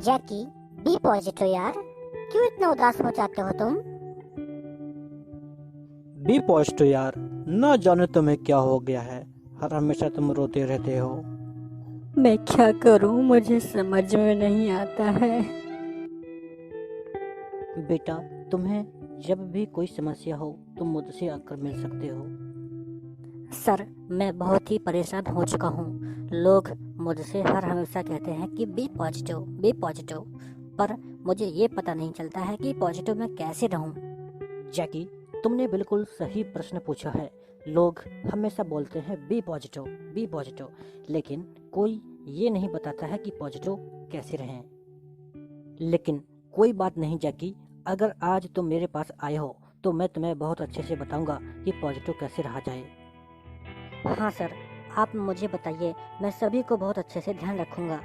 जैकी, B positive यार। क्यों इतना उदास हो जाते हो तुम? बी पॉजिटिव यार। ना जाने तुम्हें क्या हो गया है, हर हमेशा तुम रोते रहते हो। मैं क्या करूं, मुझे समझ में नहीं आता है। बेटा, तुम्हें जब भी कोई समस्या हो तुम मुझसे आकर मिल सकते हो। सर, मैं बहुत ही परेशान हो चुका हूँ। लोग मुझसे हर हमेशा कहते हैं कि बी पॉजिटिव, पर मुझे ये पता नहीं चलता है कि पॉजिटिव में कैसे रहूँ। जैकी, तुमने बिल्कुल सही प्रश्न पूछा है। लोग हमेशा बोलते हैं बी पॉजिटिव, लेकिन कोई ये नहीं बताता है कि पॉजिटिव कैसे रहें। लेकिन कोई बात नहीं जैकी, अगर आज तुम मेरे पास आए हो तो मैं तुम्हें बहुत अच्छे से बताऊंगा कि पॉजिटिव कैसे रहा जाए। हाँ सर, आप मुझे बताइए, मैं सभी को बहुत अच्छे से ध्यान रखूंगा।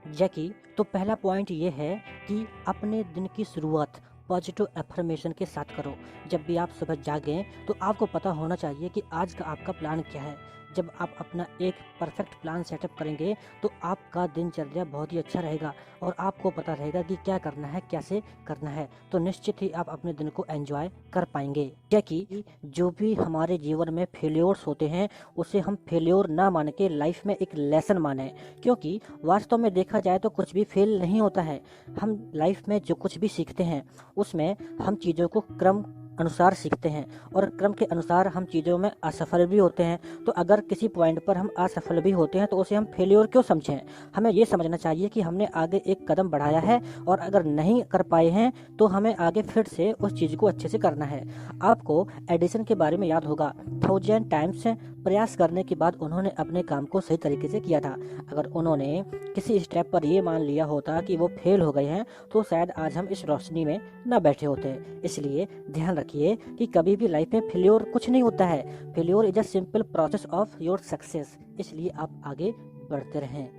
जैकी, तो पहला पॉइंट ये है कि अपने दिन की शुरुआत पॉजिटिव एफर्मेशन के साथ करो। जब भी आप सुबह जागें तो आपको पता होना चाहिए कि आज का आपका प्लान क्या है। जब आप अपना एक परफेक्ट प्लान सेटअप करेंगे तो आपका दिनचर्या बहुत ही अच्छा रहेगा और आपको पता रहेगा कि क्या करना है, कैसे करना है, तो निश्चित ही आप अपने दिन को एंजॉय कर पाएंगे। जैकी, जो भी हमारे जीवन में फेल्योर्स होते हैं उसे हम फेल्योर ना मान के लाइफ में एक लेसन माने, क्योंकि वास्तव में देखा जाए तो कुछ भी फेल नहीं होता है। हम लाइफ में जो कुछ भी सीखते हैं उसमें हम चीज़ों को क्रम अनुसार सीखते हैं और क्रम के अनुसार हम चीज़ों में असफल भी होते हैं। तो अगर किसी पॉइंट पर हम असफल भी होते हैं तो उसे हम फेल्योर क्यों समझें। हमें ये समझना चाहिए कि हमने आगे एक कदम बढ़ाया है और अगर नहीं कर पाए हैं तो हमें आगे फिर से उस चीज़ को अच्छे से करना है। आपको एडिसन के बारे में याद होगा, 1000 टाइम्स प्रयास करने के बाद उन्होंने अपने काम को सही तरीके से किया था। अगर उन्होंने किसी स्टेप पर ये मान लिया होता कि वो फेल हो गए हैं तो शायद आज हम इस रोशनी में न बैठे होते। इसलिए ध्यान रखिए कि कभी भी लाइफ में फेल्योर कुछ नहीं होता है। Failure is a simple process of your success. इसलिए आप आगे बढ़ते रहें।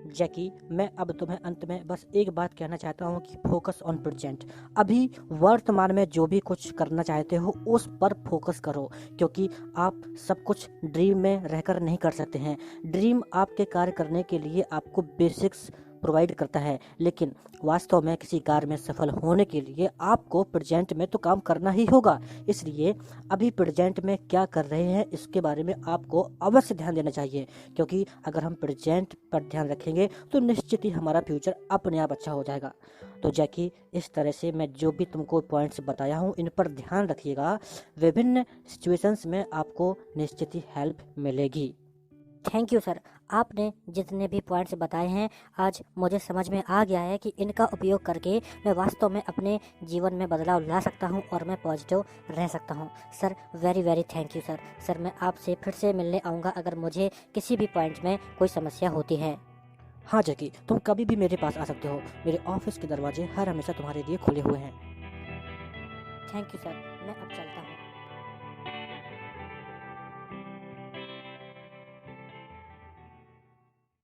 जैकी, मैं अब तुम्हें अंत में बस एक बात कहना चाहता हूँ कि फोकस ऑन प्रेजेंट। अभी वर्तमान में जो भी कुछ करना चाहते हो उस पर फोकस करो, क्योंकि आप सब कुछ ड्रीम में रहकर नहीं कर सकते हैं। ड्रीम आपके कार्य करने के लिए आपको बेसिक्स प्रोवाइड करता है, लेकिन वास्तव में किसी कार्य में सफल होने के लिए आपको प्रेजेंट में तो काम करना ही होगा। इसलिए अभी प्रेजेंट में क्या कर रहे हैं इसके बारे में आपको अवश्य ध्यान देना चाहिए, क्योंकि अगर हम प्रेजेंट पर ध्यान रखेंगे तो निश्चित ही हमारा फ्यूचर अपने आप अच्छा हो जाएगा। तो जैकी, इस तरह से मैं जो भी तुमको पॉइंट्स बताया हूँ इन पर ध्यान रखिएगा। विभिन्न सिचुएशंस में आपको निश्चित ही हेल्प मिलेगी। थैंक यू सर, आपने जितने भी पॉइंट्स बताए हैं आज मुझे समझ में आ गया है कि इनका उपयोग करके मैं वास्तव में अपने जीवन में बदलाव ला सकता हूं और मैं पॉजिटिव रह सकता हूं। Sir, very very thank you sir. Sir, मैं आपसे फिर से मिलने आऊँगा अगर मुझे किसी भी पॉइंट में कोई समस्या होती है। हाँ जैकी, तुम कभी भी मेरे पास आ सकते हो। मेरे ऑफिस के दरवाजे हर हमेशा तुम्हारे लिए खुले हुए हैं। थैंक यू सर, मैं अब चलता हूँ।